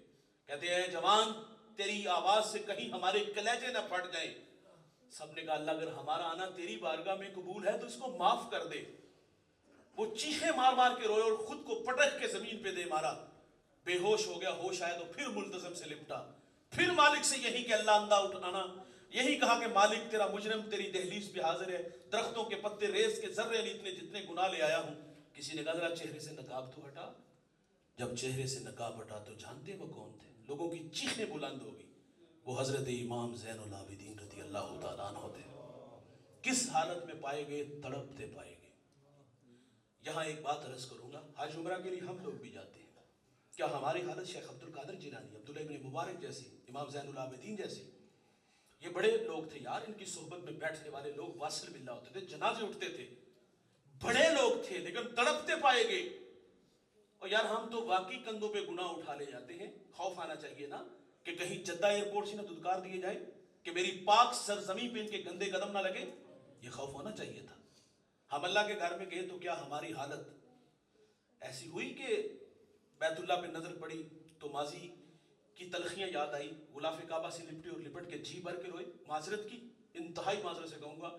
کہتے ہیں جوان تیری آواز سے کہیں ہمارے کلیجے نہ پھٹ جائیں۔ سب نے کہا اللہ اگر ہمارا آنا تیری بارگاہ میں قبول ہے تو اس کو معاف کر دے۔ وہ چیخیں مار مار کے روئے اور خود کو پٹک کے زمین پہ دے مارا، بے ہوش ہو گیا۔ ہوش آیا تو پھر ملتزم سے لپٹا، پھر مالک سے یہی کہ اللہ اندھا اٹھانا، یہی کہا کہ مالک تیرا مجرم تیری دہلیز پہ حاضر ہے، درختوں کے پتے ریز کے ذرے نہیں اتنے جتنے گناہ لے آیا ہوں۔ کسی نے کہا ذرا چہرے سے نقاب تو ہٹا۔ جب چہرے سے نقاب ہٹا تو جانتے وہ کون تھے؟ لوگوں کی چیخیں بلند ہوگی، وہ حضرت امام زین العابدین رضی اللہ تعالیٰ عنہ تھے۔ کس حالت میں پائے گئے؟ تڑپتے پائے گئے۔ یہاں ایک بات عرض کروں گا، حج عمرہ کے لیے ہم لوگ بھی جاتے ہیں، کیا ہماری حالت شیخ عبد القادر جیلانی، عبداللہ ابن مبارک جیسی، امام زین العابدین جیسی؟ یہ بڑے لوگ تھے یار، ان کی صحبت میں بیٹھنے والے لوگ واصل باللہ ہوتے تھے، جنازے اٹھتے تھے، بڑے لوگ تھے لیکن تڑپتے پائے گئے۔ اور یار ہم تو واقعی کندھوں پہ گناہ اٹھا لے جاتے ہیں، خوف آنا چاہیے نا کہ کہیں جدہ ایئرپورٹ سے نہ دھتکار دیے جائے کہ میری پاک سرزمین پہ ان کے گندے قدم نہ لگے، یہ خوف ہونا چاہیے تھا۔ ہم اللہ کے گھر میں گئے تو کیا ہماری حالت ایسی ہوئی کہ بیت اللہ پہ نظر پڑی تو ماضی کی تلخیاں یاد آئی، غلاف کعبہ سے لپٹے اور لپٹ کے جی بھر کے روئے؟ معذرت کی انتہائی معذرت سے کہوں گا،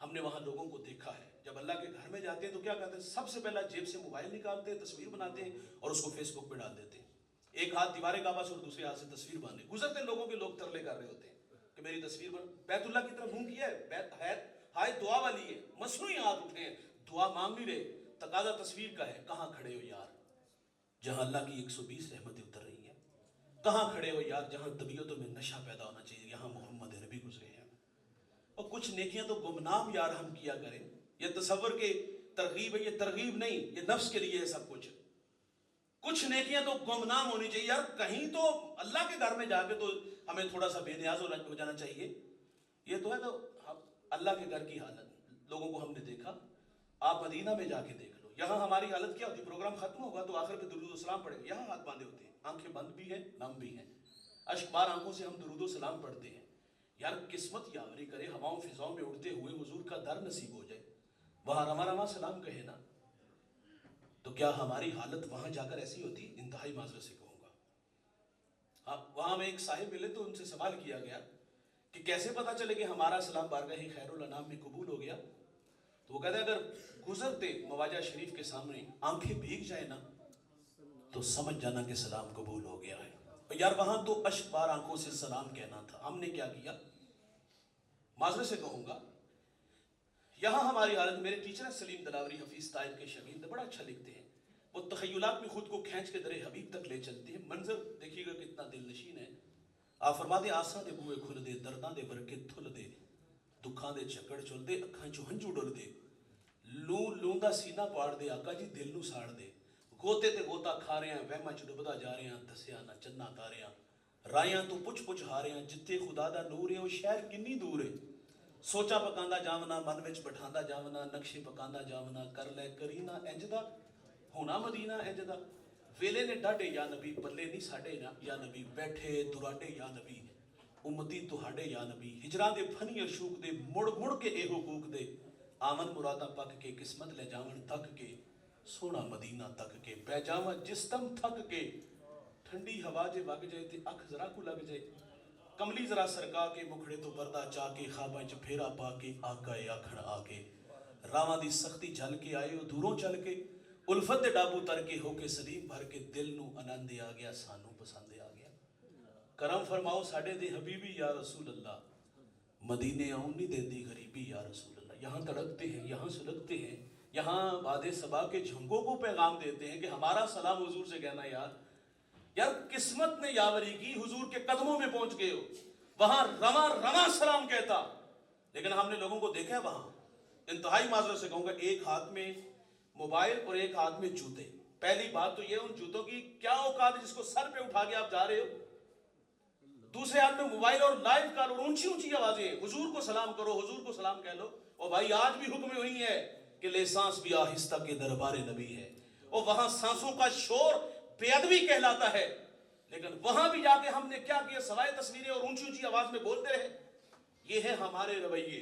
ہم نے وہاں لوگوں کو دیکھا ہے جب اللہ کے گھر میں جاتے ہیں تو کیا کرتے ہیں؟ سب سے پہلا جیب سے موبائل نکالتے ہیں، تصویر بناتے ہیں اور اس کو فیس بک پہ ڈال دیتے ہیں، ایک ہاتھ دیوار کعبہ سے اور دوسرے ہاتھ سے تصویر باندھے گزرتے لوگوں کے لوگ ترلے کر رہے ہوتے ہیں کہ میری تصویر بن۔ بیت اللہ کی طرف منہ کیا ہے، ہائے دعا والی ہے، مصنوعی ہاتھ اٹھے ہیں، دعا مانگ نہیں رہے، تقاضا تصویر کا ہے۔ کہاں کھڑے ہو یار جہاں اللہ کی 120 رحمتیں اتر رہی ہیں؟ کہاں کھڑے ہو یار جہاں طبیعتوں میں نشہ پیدا ہونا چاہیے، یہاں محمد نبی گزرے ہیں؟ اور کچھ نیکیاں تو گمنام یار ہم کیا کریں، یہ تصور کے ترغیب ہے، یہ ترغیب نہیں، یہ نفس کے لیے ہے سب کچھ۔ کچھ نیکیاں تو گمنام ہونی چاہیے یار، کہیں تو اللہ کے گھر میں جا کے تو ہمیں تھوڑا سا بے نیاز ہو جانا چاہیے۔ یہ تو ہے تو اللہ کے گھر کی حالت، لوگوں کو ہم نے دیکھا۔ آپ مدینہ میں جا کے دیکھ لو، یہاں ہماری حالت کیا ہوتی؟ پروگرام ختم ہوگا تو آخر پہ درود و سلام پڑھیں گے، یہاں ہاتھ باندھے ہوتے ہیں، آنکھیں بند بھی ہیں نم بھی ہیں، اشک بار آنکھوں سے ہم درود و سلام پڑھتے ہیں۔ یار قسمت یاوری کرے، ہواؤں فضاؤں میں اڑتے ہوئے حضور کا در نصیب ہو جائے، وہاں رما رما سلام کہے نا، تو کیا ہماری حالت وہاں جا کر ایسی ہوتی؟ انتہائی معذرت سے کہوں گا۔ وہاں میں ایک صاحب ملے تو ان سے سوال کیا گیا کہ کیسے پتا چلے کہ ہمارا سلام بارگاہ خیر الانام میں قبول ہو گیا؟ تو وہ کہتے ہیں اگر گزرتے مواجہ شریف کے سامنے آنکھیں بھیگ جائے نا تو سمجھ جانا کہ سلام قبول ہو گیا ہے. یار وہاں تو اشک بار آنکھوں سے سلام کہنا تھا، ہم نے کیا کیا؟ معذرت سے کہوں گا یہاں ہماری حالت. میرے ٹیچر ہیں سلیم دلاوری، حفیظ طائب کے شاگرد، بڑا اچھا لکھتے ہیں. وہ تخیلات میں خود کو کھینچ کے در حبیب تک لے چلتے ہیں. منظر دیکھیے گا کتنا دل نشین ہے. آپ فرماتے آساں دے بوئے کھل دے، درداں دے ورکے تھل دے، دکھاں دے چکڑ چل دے، اکھاں چو ہنجو ڈل دے، لوں دا سینہ پاڑ دے، آقا جی دل نو ساڑ دے. گوتے تے گوتا کھا رہے ہیں، وہماں چ ڈبدا جا رہے ہیں، دسیا نہ چننا تاریاں، رائیاں تو پچھ پچھ ہارے ہیں، جتے خدا دا نور ہے وہ شہر کنی دور ہے. سوچا پکاندا جاونا، من وچ بٹھاندا جاونا، نقشے پکاندا جاونا، کر لے کرینا انجدا، ہونا مدینہ انجدا. ویلے نے ڈاڈے یا نبی، پلے نہیں ساڈے یا نبی، بیٹھے دراڈے یا نبی، امتی تہاڈے یا نبی، ہجراں دے پھنی اشوک دے، مڑ مڑ کے اے حقوق دے، آمن مرادہ پک کے، قسمت لے جاون تک کے، سونا مدینہ تک کے، پہ جاواں جسم تھک کے، ٹھنڈی ہوا جے وگ جائے تے اکھ ذرا کو لگ جائے، کملی ذرا سرکا کے، مکھڑے تو پردہ چا کے، خواباں چ پھیرا پا کے، آقا اے آکھن آ کے، راواں دی سختی جھل کے آئے ہو دوروں چل کے، الفت دے ڈابو تر کے، ہو کے سلیم بھر کے، دل نو آنند آ گیا، سانو پسند آ گیا. کرم فرماؤ ساڈے دے حبیبی یا رسول اللہ، مدینے آؤں نہیں دیندی غریبی یا رسول اللہ. یہاں تڑپتے ہیں، یہاں سلگتے ہیں، یہاں باد صبا کے جھنگوں کو پیغام دیتے ہیں کہ ہمارا سلام حضور سے کہنا. یار قسمت نے یاوری کی، حضور کے قدموں میں پہنچ گئے ہو. وہاں رواں رواں سلام کہتا، لیکن ہم نے لوگوں کو دیکھا ہے وہاں انتہائی معذرت سے کہوں گا ایک ہاتھ میں موبائل اور ایک ہاتھ میں جوتے. پہلی بات تو یہ ان جوتوں کی کیا اوقات ہے جس کو سر پہ اٹھا کے آپ جا رہے ہو. دوسرے ہاتھ میں موبائل اور لائیو کال اور اونچی اونچی آوازیں، حضور کو سلام کرو، حضور کو سلام کہہ لو. اور بھائی آج بھی حکم وہی ہے کہ لے سانس بھی آہستہ کے دربار نبی ہے. اور وہاں سانسوں کا شور بے ادبی کہلاتا ہے، لیکن وہاں بھی جا کے ہم نے کیا کیا؟ سوائے تصویریں اور اونچی اونچی آواز میں بولتے رہے. یہ ہے ہمارے رویے.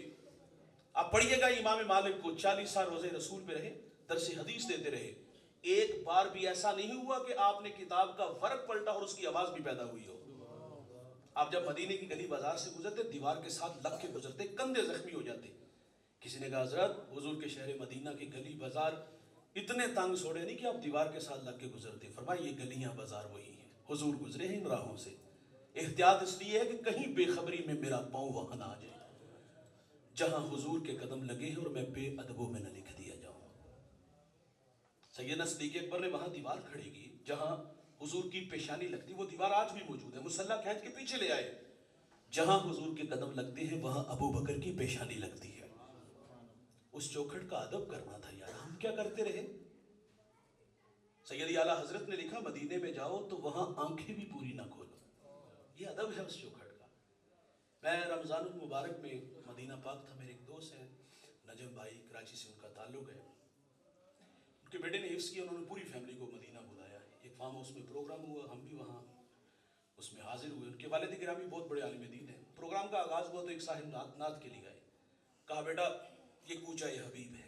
آپ پڑھیے گا امام مالک کو 40 سال روزے رسول پہ رہے، درس حدیث دیتے رہے. ایک بار بھی ایسا نہیں ہوا کہ آپ نے کتاب کا ورق پلٹا اور اس کی آواز بھی پیدا ہوئی ہو. آپ جب مدینے کی گلی بازار سے گزرتے، دیوار کے ساتھ لگ کے گزرتے، کندھے زخمی ہو جاتے. کسی نے کہا حضرت حضور کے شہر مدینہ کی گلی بازار اتنے تنگ سوڑے نہیں کہ آپ دیوار کے ساتھ لگ کے گزرتے. فرمایا یہ گلیاں بازار وہی ہیں، حضور گزرے ہیں ان راہوں سے. احتیاط اس لیے ہے کہ کہیں بے خبری میں میرا پاؤں وہاں نہ آ جائے جہاں حضور کے قدم لگے ہیں اور میں بے ادبوں میں نہ لکھ دیا جاؤں. سیدنا صدیق اکبر نے وہاں دیوار کھڑی کی جہاں حضور کی پیشانی لگتی. وہ دیوار آج بھی موجود ہے، مصلی کھینچ کے پیچھے لے آئے. جہاں حضور کے قدم لگتے ہیں وہاں ابو بکر کی پیشانی لگتی ہے. اس چوکھٹ کا ادب کرنا تھا یار، ہم کیا کرتے رہے. سیدی اعلیٰ حضرت نے لکھا مدینے میں جاؤ تو وہاں آنکھیں بھی پوری نہ کھولو. یہ ادب ہے اس چوکھٹ کا. میں رمضان المبارک میں مدینہ پاک تھا. میرے ایک دوست ہیں نجم بھائی، کراچی سے ان کا تعلق ہے. ان کے بیٹے نے حفظ کیا، انہوں نے پوری فیملی کو مدینہ بلایا. ایک فارم ہاؤس میں پروگرام ہوا، ہم بھی وہاں اس میں حاضر ہوئے. ان کے والد گرامی بہت بڑے عالم دین ہیں. پروگرام کا آغاز ہوا تو ایک صاحب نعت کے لیے آئے. کہا بیٹا یہ کوچہ حبیب ہے،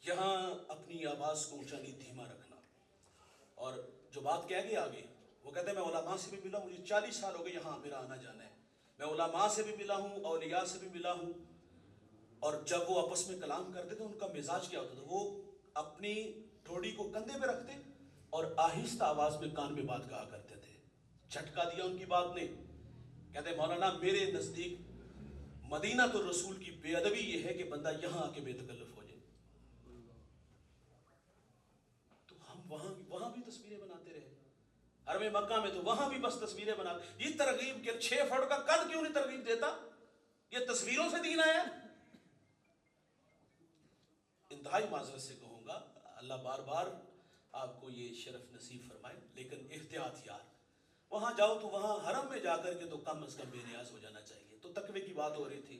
یہاں اپنی آواز کو اونچا نہیں دھیما رکھنا. اور جو بات کہہ گئے آگے، وہ کہتے ہیں میں علماء سے بھی ملا ہوں، مجھے 40 سال ہو گئے یہاں میرا آنا جانا ہے. میں علماء سے بھی ملا ہوں، اولیاء سے بھی ملا ہوں. اور جب وہ آپس میں کلام کرتے تھے ان کا مزاج کیا ہوتا تھا؟ وہ اپنی ٹھوڑی کو کندھے پہ رکھتے اور آہستہ آواز میں کان میں بات کہا کرتے تھے. جھٹکا دیا ان کی بات نے. کہتے مولانا میرے نزدیک مدینہ تو رسول کی بے ادبی یہ ہے کہ بندہ یہاں آ کے بے تکلف ہو جائے. تو ہم وہاں بھی تصویریں بناتے رہے. حرم مکہ میں تو وہاں بھی بس تصویریں بناتے. یہ ترغیب کہ 6 فٹ کا قد کیوں نہیں ترغیب دیتا؟ یہ تصویروں سے دین آیا. انتہائی معذرت سے کہوں گا، اللہ بار بار آپ کو یہ شرف نصیب فرمائے، لیکن احتیاط یار. وہاں جاؤ تو وہاں حرم میں جا کر کے تو کم از کم بے نیاز ہو جانا چاہیے. تو تقوی کی بات ہو رہی تھی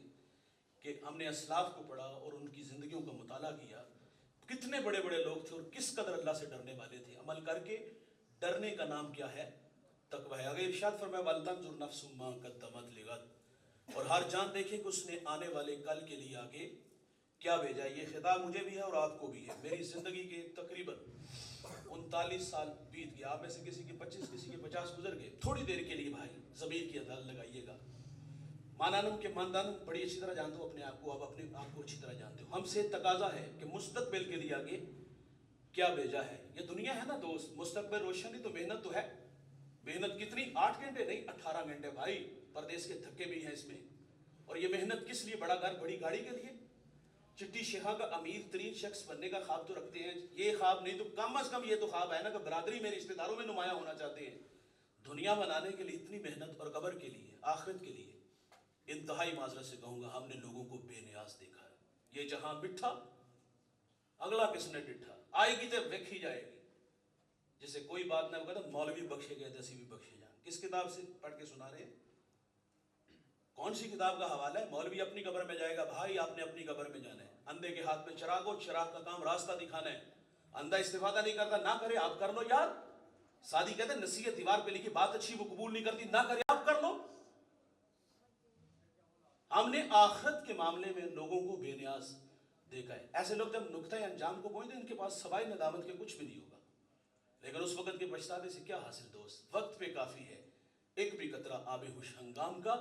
کہ ہم نے اسلاف کو پڑھا اور ان کی زندگیوں کا مطالعہ کیا. کتنے بڑے بڑے لوگ تھے اور کس قدر اللہ سے ڈرنے والے تھے. عمل کر کے ڈرنے کا نام کیا ہے؟ تقوی ہے. اگر ارشاد فرمایا وَلْتَنْظُرْ نَفْسٌ مَا قَدَّمَتْ لِغَدٍ، اور ہر جان دیکھے کہ اس نے آنے والے کل کے لیے آگے کیا بھیجا. یہ خطاب مجھے بھی ہے اور آپ کو بھی ہے. میری زندگی کے تقریباً 39 سال بیت گیا. آپ میں سے کسی کے 25 کسی کے 50 گزر گئے. تھوڑی دیر کے لیے بھائی ضمیر کی عدالت لگائیے گا. مانانم کے ماندانم بڑی اچھی طرح جانتے ہو اپنے آپ کو، آپ اپنے آپ کو اچھی طرح جانتے ہو. ہم سے تقاضا ہے کہ مستقبل کے لیے آگے کیا بھیجا ہے. یہ دنیا ہے نا دوست، مستقبل روشن ہی تو محنت تو ہے. محنت کتنی؟ 8 گھنٹے نہیں 18 گھنٹے بھائی. پردیس کے تھکے بھی ہیں اس میں. اور یہ محنت کس لیے؟ بڑا گھر بڑی گاڑی کے لیے. چٹی شہا کا امیر ترین شخص بننے کا خواب تو رکھتے ہیں. یہ خواب نہیں تو کم از کم یہ تو خواب ہے نا کہ برادری میں رشتہ داروں میں نمایاں ہونا چاہتے ہیں. دنیا بنانے کے لیے اتنی محنت، اور قبر کے لیے، آخرت کے لیے انتہائی معذرت سے کہوں گا ہم نے لوگوں کو بے نیاز دیکھا ہے. یہ جہاں مٹھا اگلا کس نے ڈٹھا، آئے گی تو ویکھی جائے گی. جسے کوئی بات نہ ہوگا تو مولوی بخشے گئے دسی بھی بخشے جان. کس کتاب سے پڑھ کے سنا رہے ہیں؟ کون سی کتاب کا حوالہ ہے؟ مولوی اپنی قبر میں جائے گا. بھائی آپ نے اپنی قبر میں جانا ہے. اندھے کے ہاتھ میں چراغ ہو، چراغ کا کام راستہ دکھانا ہے. اندھا استفادہ نہیں کرتا، نہ کرے، آپ کر لو یار. سادی کہتے ہیں نصیحت دیوار پہ لکھی بات اچھی وہ قبول نہیں کرتی، نہ کرے آپ کر لو. ہم نے آخرت کے معاملے میں لوگوں کو بے نیاز دیکھا ہے. ایسے لوگ جب نقطۂ انجام کو پہنچتے ہیں ان کے پاس سوائے ندامت کے کچھ بھی نہیں ہوگا. لیکن اس وقت کے پچھتانے سے کیا حاصل دوست؟ وقت پہ کافی ہے. ایک بھی قطرہ آب ہوش ہنگام کا،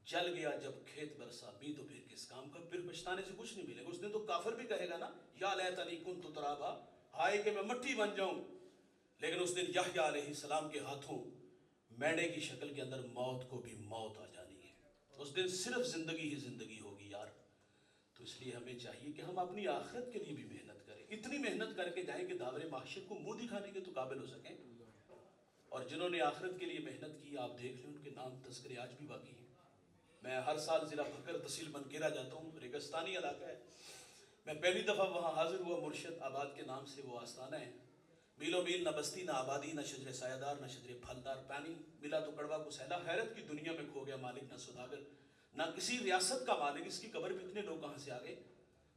جل گیا جب کھیت برسا بھی تو پھر کس کام کا. پھر پچھتانے سے کچھ نہیں ملے گا. اس دن تو کافر بھی کہے گا نا یا لیتنی کنت ترابا، ہائے کہ میں مٹی بن جاؤں. لیکن اس دن یحییٰ علیہ السلام کے ہاتھوں میڑے کی شکل کے اندر موت کو بھی موت آ جانی ہے. اس دن صرف زندگی ہی زندگی ہوگی یار. تو اس لیے ہمیں چاہیے کہ ہم اپنی آخرت کے لیے بھی محنت کریں. اتنی محنت کر کے جائیں کہ داور معاشر کو منہ دکھانے کے تو قابل ہو سکیں. اور جنہوں نے آخرت کے لیے محنت کی آپ دیکھ لیں ان کے نام تذکرے آج بھی باقی ہیں. میں ہر سال ضلع بھکر تحصیل بنکیرہ جاتا ہوں. ریگستانی علاقہ ہے. میں پہلی دفعہ وہاں حاضر ہوا. مرشد آباد کے نام سے وہ آستانہ ہے. میلوں میل نہ بستی نہ آبادی، نہ شجر سایہ دار نہ شجر پھلدار. پانی ملا تو کڑوا کو سیلا. حیرت کی دنیا میں کھو گیا مالک نہ سوداگر، نہ کسی ریاست کا مالک. اس کی قبر پہ اتنے لوگ کہاں سے آ گئے؟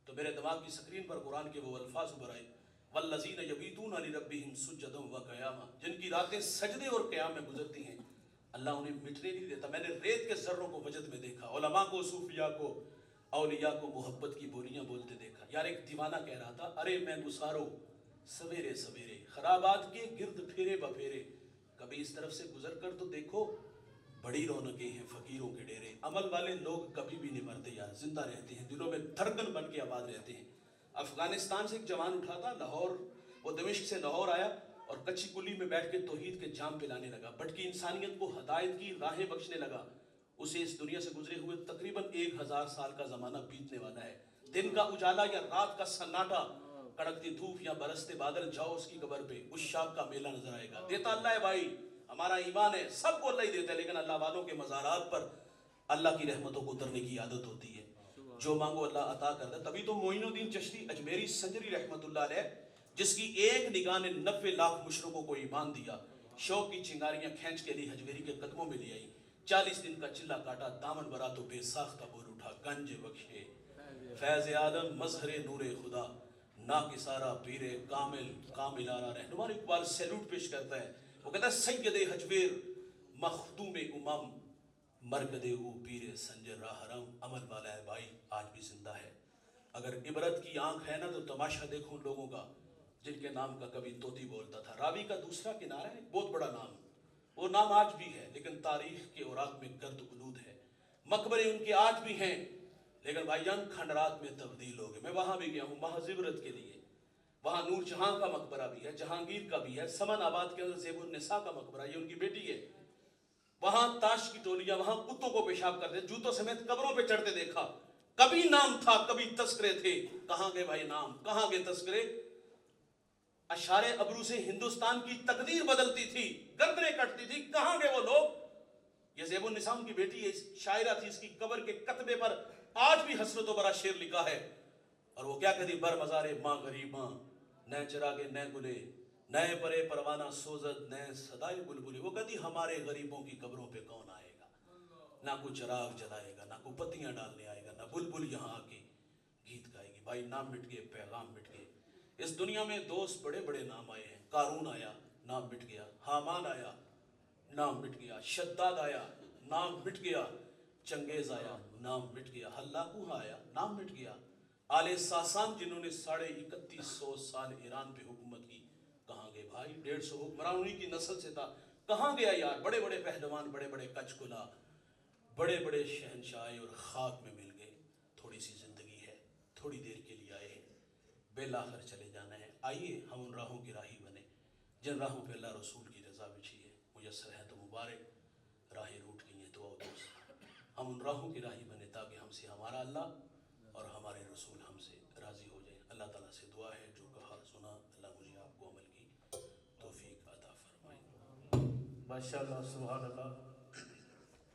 تو میرے دماغ کی سکرین پر قرآن کے وہ الفاظ ابھر آئے، والذین یبیتون لربہم سجدا وقیاما. جن کی راتیں سجدے اور قیام میں گزرتی ہیں اللہ انہیں مٹنے نہیں دیتا. میں نے ریت کے ذروں کو وجد میں دیکھا، علماء کو، صوفیاء کو، اولیاء کو محبت کی بولیاں بولتے دیکھا. یار ایک دیوانہ کہہ رہا تھا، ارے میں گسارو سویرے سویرے خرابات کے گرد پھیرے بپھیرے. کبھی اس طرف سے گزر کر تو دیکھو، بڑی رونقیں ہیں فقیروں کے ڈیرے. عمل والے لوگ کبھی بھی نہیں مرتے یار، زندہ رہتے ہیں، دلوں میں دھڑکن بن کے آباد رہتے ہیں. افغانستان سے ایک جوان اٹھا تھا لاہور، وہ دمشق سے لاہور آیا اور کچی کلی میں بیٹھ کے توحید کے جام پلانے لگا. بھٹکی انسانیت کو ہدایت کی راہیں بخشنے لگا. اسے اس دنیا سے گزرے ہوئے تقریباً 1000 سال کا زمانہ بیتنے والا ہے. دن کا اجالا یا رات کا سناٹا، کڑکتی دھوپ یا برستے بادل، جاؤ اس کی قبر پہ، اس شاخ کا میلہ نظر آئے گا. دیتا اللہ ہے بھائی، ہمارا ایمان ہے، سب کو اللہ ہی دیتا ہے. لیکن اللہ والوں کے مزارات پر اللہ کی رحمتوں کو اترنے کی عادت ہوتی ہے. جو مانگو اللہ عطا کرتا ہے. تبھی تو معین الدین چشتی اجمیری سنجری رحمت اللہ علیہ، جس کی ایک نگاہ نے 90 لاکھ مشرکوں کو ایمان دیا، شوق کی چنگاریاں کھینچ کے لی حجویری کے قدموں میں لے آئی. 40 دن کا چلا کاٹا دامن برا تو بے ساختہ بول اٹھا، گنج بخشے فیض آدم مظہر نور خدا، نا کسارا پیر کامل کاملانہ. رہنما اقبال سیلوٹ پیش کرتا ہے. وہ کہتا ہے سید حجویر مخدوم امام، مرکدے او پیر سنجر راہ حرم. عمل والا ہے بھائی، آج بھی زندہ ہے. اگر عبرت کی آنکھ ہے نا تو تماشا دیکھو ان لوگوں کا جن کے نام کا کبھی طوطی بولتا تھا. راوی کا دوسرا کنارہ ہے، بہت بڑا نام، وہ نام آج بھی ہے لیکن تاریخ کے اوراق میں گرد غلود ہے. مقبرے ان کے آج بھی ہیں لیکن بھائی جان کھنڈرات میں تبدیل ہو گئے. میں وہاں بھی گیا ہوں محض عبرت کے لیے. وہاں نور جہاں کا مقبرہ بھی ہے، جہانگیر کا بھی ہے. سمن آباد کے اندر زیب النساء کا مقبرہ، یہ ان کی بیٹی ہے. وہاں تاش کی ٹولیاں وہاں کتوں کو پیشاب کرتے، جوتوں سمیت قبروں پہ چڑھتے دیکھا. کبھی نام تھا، کبھی تذکرے تھے. کہاں گئے بھائی نام، کہاں گئے تذکرے؟ اشارے ابرو سے ہندوستان کی تقدیر بدلتی تھی، گردنیں کٹتی تھی. کہاں گئے وہ لوگ؟ یہ زیب النساء کی بیٹی ہے، شاعرہ تھی. اس کی قبر کے کتبے پر آج بھی حسرت و برا شعر لکھا ہے. اور وہ کیا کہتی؟ بر مزارے ماں غریباں، نئے چراغے نئے گلے، نئے پرے پروانہ سوزد، نئے صدائے بلبلے. وہ کہتی ہمارے غریبوں کی قبروں پہ کون آئے گا؟ نہ کوئی چراغ جلائے گا، نہ کوئی پتیاں ڈالنے آئے گا، نہ بلبل یہاں آ کے گیت گائے گی. بھائی نام مٹ گئے، پیغام مٹ گئے. اس دنیا میں دوست بڑے بڑے نام آئے ہیں. قارون آیا، نام مٹ گیا. حامان آیا، نام مٹ گیا. شداد آیا، نام مٹ گیا. چنگیز آیا، نام مٹ گیا. ہلاکو آیا، نام مٹ گیا. آل ساسان جنہوں نے 3150 سال ایران پہ حکومت کی، کہاں گئے بھائی؟ 150 حکمران انہی کی نسل سے تھا. کہاں گیا یار؟ بڑے بڑے پہلوان، بڑے بڑے کچ کلا، بڑے بڑے شہنشاہ اور خاک میں مل گئے. تھوڑی سی زندگی ہے, تھوڑی دیر کے لیے آئے ہیں, بالآخر چلے جانا ہے. آئیے ہم ان راہوں کی راہی بنیں جن راہوں پہ اللہ رسول کی رضا بچھی ہے. میسر ہے تو مبارک, راہیں روٹ گئی ہیں تو آؤ دوست, ہم ان راہوں کی راہی بنیں تاکہ ہم سے ہمارا اللہ اور ہمارے رسول ہم سے راضی ہو جائیں. اللہ تعالیٰ سے دعا ہے جو کہا سنا اللہ مجھے آپ کو عمل کی توفیق عطا فرمائے. ماشاء اللہ, سبحان اللہ.